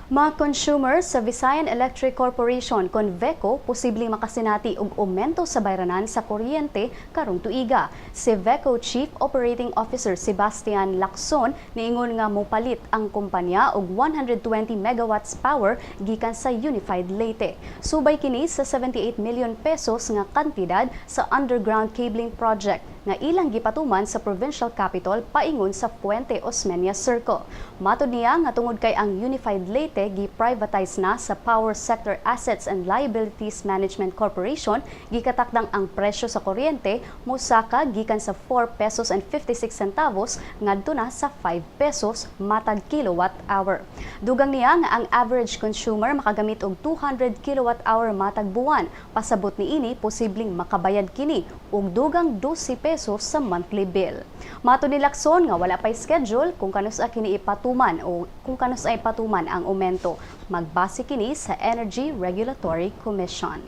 Mga consumer sa Visayan Electric Corporation (Conveco) posibleng makasinati og aumento sa bayranan sa kuryente karong tuiga. Si VECO Chief Operating Officer Sebastian Lacson niingon nga mopalit ang kumpanya og 120 megawatts power gikan sa Unified Leyte. Subay kini sa 78 million pesos nga kantidad sa underground cabling project nga ilang gipatuman sa provincial capital paingon sa Puente Osmeña Circle. Matud niya nga tungod kay ang Unified Leyte gi-privatize na sa Power Sector Assets and Liabilities Management Corporation, gikatakdang ang presyo sa kuryente mosaka gikan sa 4 pesos and 56 centavos ngadto na sa 5 pesos matag kilowatt hour. Dugang niya nga ang average consumer makagamit og 200 kilowatt hour matag buwan. Pasabot niini posibleng makabayad kini og dugang 12 pesos sa monthly bill. Matud ni Lacson nga wala pay schedule kung kanus kini ipatuman o kung kanus ay patuman ang aumento. Magbase kini sa Energy Regulatory Commission.